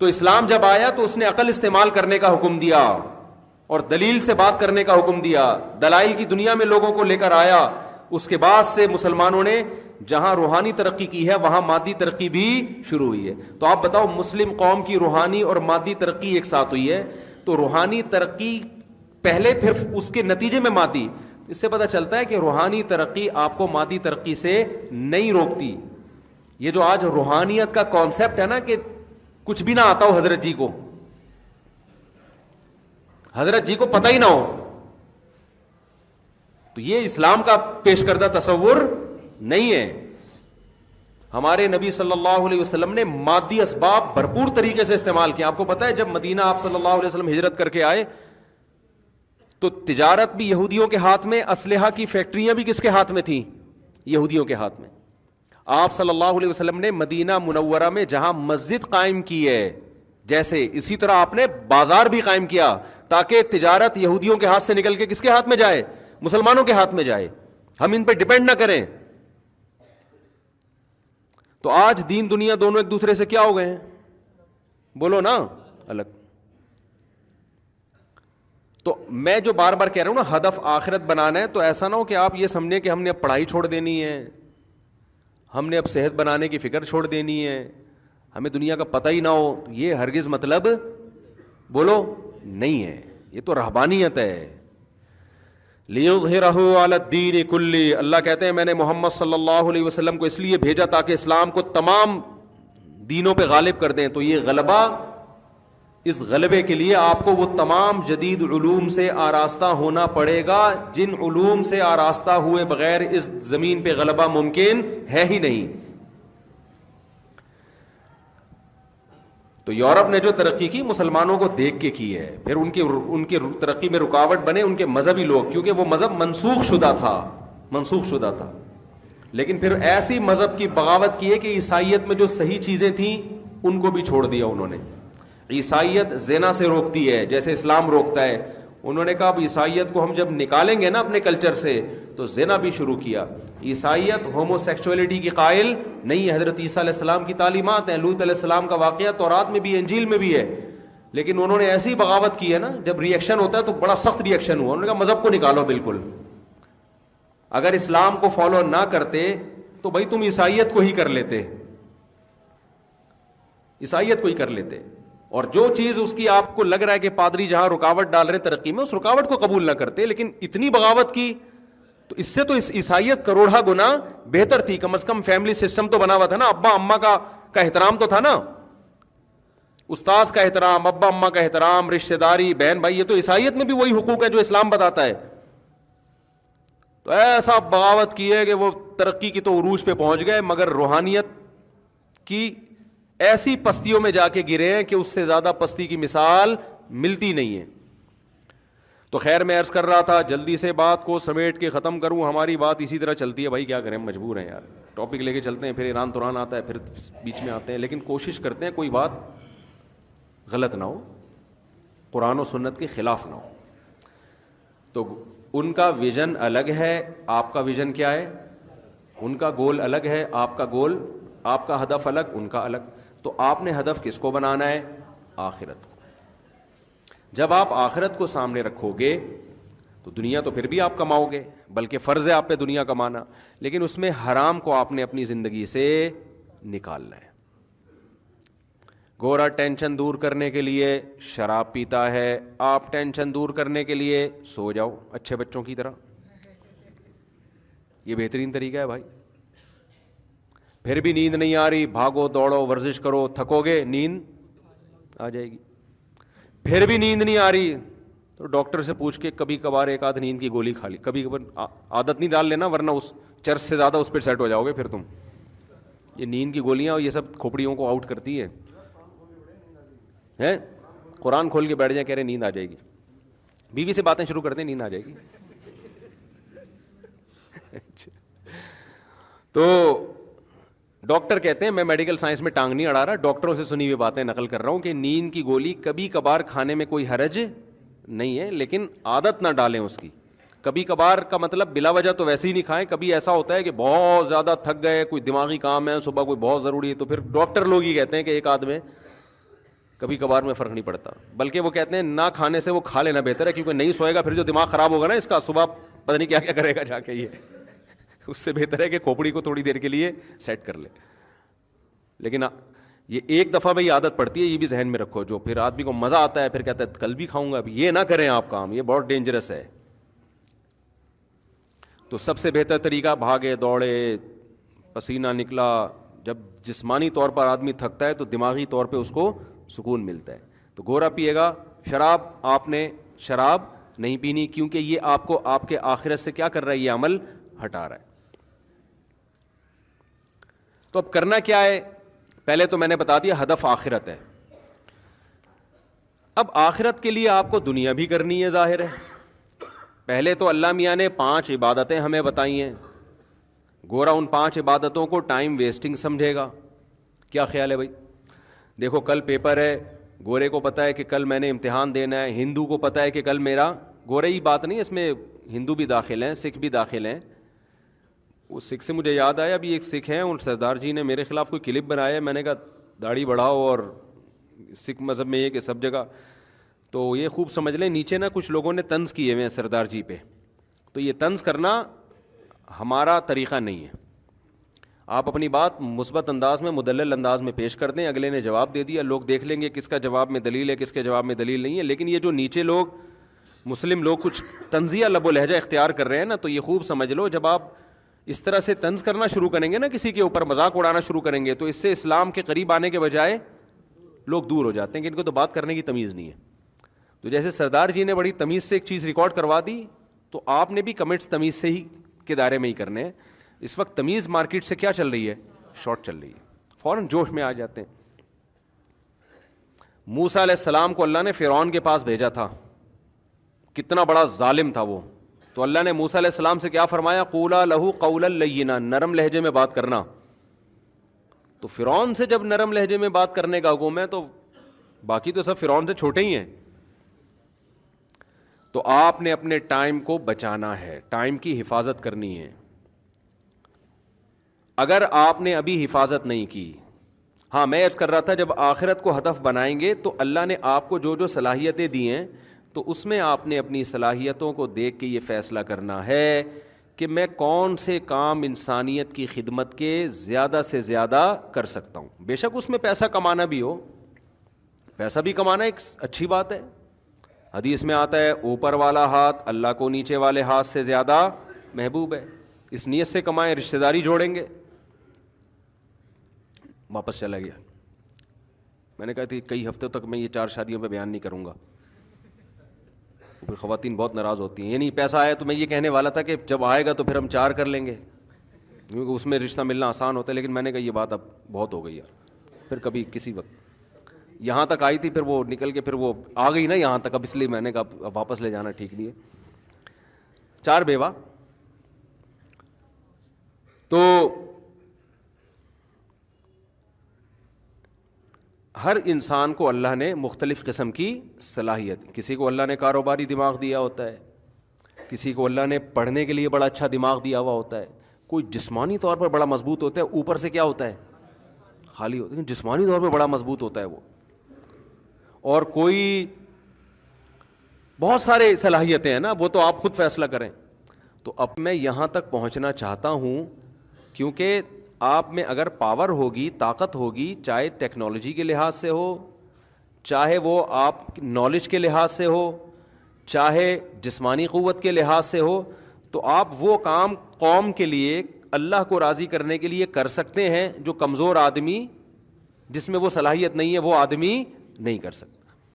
تو اسلام جب آیا تو اس نے عقل استعمال کرنے کا حکم دیا اور دلیل سے بات کرنے کا حکم دیا, دلائل کی دنیا میں لوگوں کو لے کر آیا. اس کے بعد سے مسلمانوں نے جہاں روحانی ترقی کی ہے وہاں مادی ترقی بھی شروع ہوئی ہے. تو آپ بتاؤ, مسلم قوم کی روحانی اور مادی ترقی ایک ساتھ ہوئی ہے, تو روحانی ترقی پہلے پھر اس کے نتیجے میں مادی. اس سے پتہ چلتا ہے کہ روحانی ترقی آپ کو مادی ترقی سے نہیں روکتی. یہ جو آج روحانیت کا کانسیپٹ ہے نا کہ کچھ بھی نہ آتا ہو حضرت جی کو, حضرت جی کو پتہ ہی نہ ہو, تو یہ اسلام کا پیش کردہ تصور نہیں ہے. ہمارے نبی صلی اللہ علیہ وسلم نے مادی اسباب بھرپور طریقے سے استعمال کیا. آپ کو پتہ ہے جب مدینہ آپ صلی اللہ علیہ وسلم ہجرت کر کے آئے تو تجارت بھی یہودیوں کے ہاتھ میں, اسلحہ کی فیکٹریاں بھی کس کے ہاتھ میں تھیں؟ یہودیوں کے ہاتھ میں. آپ صلی اللہ علیہ وسلم نے مدینہ منورہ میں جہاں مسجد قائم کی ہے, جیسے اسی طرح آپ نے بازار بھی قائم کیا تاکہ تجارت یہودیوں کے ہاتھ سے نکل کے کس کے ہاتھ میں جائے؟ مسلمانوں کے ہاتھ میں جائے, ہم ان پہ ڈیپینڈ نہ کریں. تو آج دین دنیا دونوں ایک دوسرے سے کیا ہو گئے ہیں؟ بولو نا, الگ. تو میں جو بار بار کہہ رہا ہوں نا, ہدف آخرت بنانا ہے, تو ایسا نہ ہو کہ آپ یہ سمجھیں کہ ہم نے اب پڑھائی چھوڑ دینی ہے, ہم نے اب صحت بنانے کی فکر چھوڑ دینی ہے, ہمیں دنیا کا پتہ ہی نہ ہو. یہ ہرگز مطلب بولو نہیں ہے, یہ تو رہبانیت ہے. لِيُظْهِرَهُ عَلَى الدِّينِ كُلِّهِ, اللہ کہتے ہیں میں نے محمد صلی اللہ علیہ وسلم کو اس لیے بھیجا تاکہ اسلام کو تمام دینوں پہ غالب کر دیں. تو یہ غلبہ, اس غلبے کے لیے آپ کو وہ تمام جدید علوم سے آراستہ ہونا پڑے گا جن علوم سے آراستہ ہوئے بغیر اس زمین پہ غلبہ ممکن ہے ہی نہیں. تو یورپ نے جو ترقی کی مسلمانوں کو دیکھ کے کی ہے, پھر ان کی ترقی میں رکاوٹ بنے ان کے مذہبی لوگ, کیونکہ وہ مذہب منسوخ شدہ تھا. لیکن پھر ایسی مذہب کی بغاوت کی ہے کہ عیسائیت میں جو صحیح چیزیں تھیں ان کو بھی چھوڑ دیا انہوں نے. عیسائیت زنا سے روکتی ہے جیسے اسلام روکتا ہے. انہوں نے کہا اب عیسائیت کو ہم جب نکالیں گے نا اپنے کلچر سے, تو زنا بھی شروع کیا. عیسائیت ہومو سیکچولیٹی کی قائل نہیں ہے. حضرت عیسیٰ علیہ السلام کی تعلیمات ہیں, لوط علیہ السلام کا واقعہ تورات میں بھی ہے, انجیل میں بھی ہے. لیکن انہوں نے ایسی بغاوت کی ہے نا, جب ریئیکشن ہوتا ہے تو بڑا سخت ریئیکشن ہوا. انہوں نے کہا مذہب کو نکالو بالکل. اگر اسلام کو فالو نہ کرتے تو بھائی تم عیسائیت کو ہی کر لیتے, عیسائیت کو ہی کر لیتے. اور جو چیز اس کی آپ کو لگ رہا ہے کہ پادری جہاں رکاوٹ ڈال رہے ہیں ترقی میں, اس رکاوٹ کو قبول نہ کرتے. لیکن اتنی بغاوت کی تو اس سے تو اس عیسائیت کروڑا گنا بہتر تھی. کم از کم فیملی سسٹم تو بنا ہوا تھا نا, ابا اماں کا احترام تو تھا نا, استاذ کا احترام, ابا اماں کا احترام, رشتہ داری, بہن بھائی. یہ تو عیسائیت میں بھی وہی حقوق ہے جو اسلام بتاتا ہے. تو ایسا بغاوت کی ہے کہ وہ ترقی کی تو عروج پہ پہنچ گئے, مگر روحانیت کی ایسی پستیوں میں جا کے گرے ہیں کہ اس سے زیادہ پستی کی مثال ملتی نہیں ہے. تو خیر میں عرض کر رہا تھا, جلدی سے بات کو سمیٹ کے ختم کروں. ہماری بات اسی طرح چلتی ہے بھائی, کیا کریں, مجبور ہیں یار. ٹاپک لے کے چلتے ہیں, پھر ایران توران آتا ہے, پھر بیچ میں آتے ہیں. لیکن کوشش کرتے ہیں کوئی بات غلط نہ ہو, قرآن و سنت کے خلاف نہ ہو. تو ان کا ویژن الگ ہے, آپ کا ویژن کیا ہے؟ ان کا گول الگ ہے, آپ کا گول, آپ کا ہدف الگ, ان کا الگ. تو آپ نے ہدف کس کو بنانا ہے؟ آخرت کو. جب آپ آخرت کو سامنے رکھو گے تو دنیا تو پھر بھی آپ کماؤ گے, بلکہ فرض ہے آپ پہ دنیا کمانا, لیکن اس میں حرام کو آپ نے اپنی زندگی سے نکالنا ہے. گورا ٹینشن دور کرنے کے لیے شراب پیتا ہے, آپ ٹینشن دور کرنے کے لیے سو جاؤ اچھے بچوں کی طرح. یہ بہترین طریقہ ہے بھائی. پھر بھی نیند نہیں آ رہی, بھاگو دوڑو ورزش کرو, تھکو گے, نیند آ جائے گی. پھر بھی نیند نہیں آ رہی تو ڈاکٹر سے پوچھ کے کبھی کبھار ایک آدھ نیند کی گولی کھا لی. کبھی کبھار عادت نہیں ڈال لینا, ورنہ اس چرس سے زیادہ اس پہ سیٹ ہو جاؤ گے پھر تم. یہ نیند کی گولیاں اور یہ سب کھوپڑیوں کو آؤٹ کرتی ہے. قرآن کھول کے بیٹھ جائیں, کہہ رہے نیند آ جائے گی. بیوی سے باتیں شروع کرتے ہیں, نیند آ جائے گی. تو ڈاکٹر کہتے ہیں, میں میڈیکل سائنس میں ٹانگ نہیں اڑا رہا, ڈاکٹروں سے سنی ہوئی باتیں نقل کر رہا ہوں, کہ نیند کی گولی کبھی کبھار کھانے میں کوئی حرج نہیں ہے, لیکن عادت نہ ڈالیں اس کی. کبھی کبھار کا مطلب بلا وجہ تو ویسے ہی نہیں کھائیں. کبھی ایسا ہوتا ہے کہ بہت زیادہ تھک گئے, کوئی دماغی کام ہے, صبح کوئی بہت ضروری ہے, تو پھر ڈاکٹر لوگ ہی کہتے ہیں کہ ایک آدھ میں کبھی کبھار میں فرق نہیں پڑتا، بلکہ وہ کہتے ہیں نہ کھانے سے وہ کھا لینا بہتر ہے، کیونکہ نہیں سوئے گا پھر جو دماغ خراب ہوگا نا اس کا، صبح پتہ نہیں کیا کیا کرے گا جا کے، یہ اس سے بہتر ہے کہ کھوپڑی کو تھوڑی دیر کے لیے سیٹ کر لے. لیکن یہ ایک دفعہ میں یہ عادت پڑتی ہے، یہ بھی ذہن میں رکھو، جو پھر آدمی کو مزہ آتا ہے پھر کہتا ہے کل بھی کھاؤں گا، یہ نہ کریں آپ کام، یہ بہت ڈینجرس ہے. تو سب سے بہتر طریقہ بھاگے دوڑے، پسینہ نکلا. جب جسمانی طور پر آدمی تھکتا ہے تو دماغی طور پہ اس کو سکون ملتا ہے. تو گورا پیے گا. شراب، آپ نے شراب نہیں پینی، کیونکہ یہ آپ کو آپ کے آخرت سے کیا کر رہا ہے، یہ عمل ہٹا رہا ہے. تو اب کرنا کیا ہے؟ پہلے تو میں نے بتا دیا ہدف آخرت ہے. اب آخرت کے لیے آپ کو دنیا بھی کرنی ہے، ظاہر ہے. پہلے تو اللہ میاں نے 5 عبادتیں ہمیں بتائی ہیں. گورا ان 5 عبادتوں کو ٹائم ویسٹنگ سمجھے گا. کیا خیال ہے بھائی؟ دیکھو کل پیپر ہے، گورے کو پتہ ہے کہ کل میں نے امتحان دینا ہے، ہندو کو پتہ ہے کہ کل میرا، گورے ہی بات نہیں، اس میں ہندو بھی داخل ہیں، سکھ بھی داخل ہیں. اس سکھ سے مجھے یاد آیا، ابھی ایک سکھ ہیں، ان سردار جی نے میرے خلاف کوئی کلپ بنایا، میں نے کہا داڑھی بڑھاؤ، اور سکھ مذہب میں یہ کہ سب جگہ. تو یہ خوب سمجھ لیں نیچے نا کچھ لوگوں نے طنز کیے ہوئے ہیں سردار جی پہ. تو یہ طنز کرنا ہمارا طریقہ نہیں ہے. آپ اپنی بات مثبت انداز میں، مدلل انداز میں پیش کر دیں، اگلے نے جواب دے دیا، لوگ دیکھ لیں گے کس کا جواب میں دلیل ہے، کس کے جواب میں دلیل نہیں ہے. لیکن یہ جو نیچے لوگ، مسلم لوگ کچھ طنزیہ لب و لہجہ اختیار کر رہے ہیں نا، تو یہ خوب سمجھ لو جب آپ اس طرح سے طنز کرنا شروع کریں گے نا، کسی کے اوپر مذاق اڑانا شروع کریں گے، تو اس سے اسلام کے قریب آنے کے بجائے لوگ دور ہو جاتے ہیں کہ ان کو تو بات کرنے کی تمیز نہیں ہے. تو جیسے سردار جی نے بڑی تمیز سے ایک چیز ریکارڈ کروا دی، تو آپ نے بھی کمنٹس تمیز سے ہی کے دائرے میں ہی کرنے ہیں. اس وقت تمیز مارکیٹ سے کیا چل رہی ہے؟ شارٹ چل رہی ہے. فوراً جوش میں آ جاتے ہیں. موسیٰ علیہ السلام کو اللہ نے فرعون کے پاس بھیجا تھا، کتنا بڑا ظالم تھا وہ. تو اللہ نے موسیٰ علیہ السلام سے کیا فرمایا؟ قولا لہو قولا لینا، نرم لہجے میں بات کرنا. تو فرعون سے جب نرم لہجے میں بات کرنے کا حکم ہے تو باقی تو سب فرعون سے چھوٹے ہی ہیں. تو آپ نے اپنے ٹائم کو بچانا ہے، ٹائم کی حفاظت کرنی ہے. اگر آپ نے ابھی حفاظت نہیں کی، ہاں میں عرض کر رہا تھا جب آخرت کو ہدف بنائیں گے تو اللہ نے آپ کو جو جو صلاحیتیں دی ہیں، تو اس میں آپ نے اپنی صلاحیتوں کو دیکھ کے یہ فیصلہ کرنا ہے کہ میں کون سے کام انسانیت کی خدمت کے زیادہ سے زیادہ کر سکتا ہوں. بے شک اس میں پیسہ کمانا بھی ہو، پیسہ بھی کمانا ایک اچھی بات ہے. حدیث میں آتا ہے اوپر والا ہاتھ اللہ کو نیچے والے ہاتھ سے زیادہ محبوب ہے. اس نیت سے کمائیں، رشتہ داری جوڑیں گے. واپس چلا گیا. میں نے کہا تھی کئی ہفتوں تک میں یہ 4 شادیوں پہ بیان نہیں کروں گا، پھر خواتین بہت ناراض ہوتی ہیں. یعنی پیسہ آیا تو میں یہ کہنے والا تھا کہ جب آئے گا تو پھر ہم 4 کر لیں گے، کیونکہ اس میں رشتہ ملنا آسان ہوتا ہے. لیکن میں نے کہا یہ بات اب بہت ہو گئی یار. پھر کبھی کسی وقت یہاں تک آئی تھی، پھر وہ نکل کے پھر وہ آ گئی نا یہاں تک، اب اس لیے میں نے کہا واپس لے جانا ٹھیک نہیں ہے. 4 بیوہ. تو ہر انسان کو اللہ نے مختلف قسم کی صلاحیت، کسی کو اللہ نے کاروباری دماغ دیا ہوتا ہے، کسی کو اللہ نے پڑھنے کے لیے بڑا اچھا دماغ دیا ہوا ہوتا ہے، کوئی جسمانی طور پر بڑا مضبوط ہوتا ہے، اوپر سے کیا ہوتا ہے؟ خالی ہوتا ہے، لیکن جسمانی طور پر بڑا مضبوط ہوتا ہے وہ. اور کوئی بہت سارے صلاحیتیں ہیں نا، وہ تو آپ خود فیصلہ کریں. تو اب میں یہاں تک پہنچنا چاہتا ہوں کیونکہ آپ میں اگر پاور ہوگی، طاقت ہوگی، چاہے ٹیکنالوجی کے لحاظ سے ہو، چاہے وہ آپ نالج کے لحاظ سے ہو، چاہے جسمانی قوت کے لحاظ سے ہو، تو آپ وہ کام قوم کے لیے، اللہ کو راضی کرنے کے لیے کر سکتے ہیں جو کمزور آدمی، جس میں وہ صلاحیت نہیں ہے، وہ آدمی نہیں کر سکتا.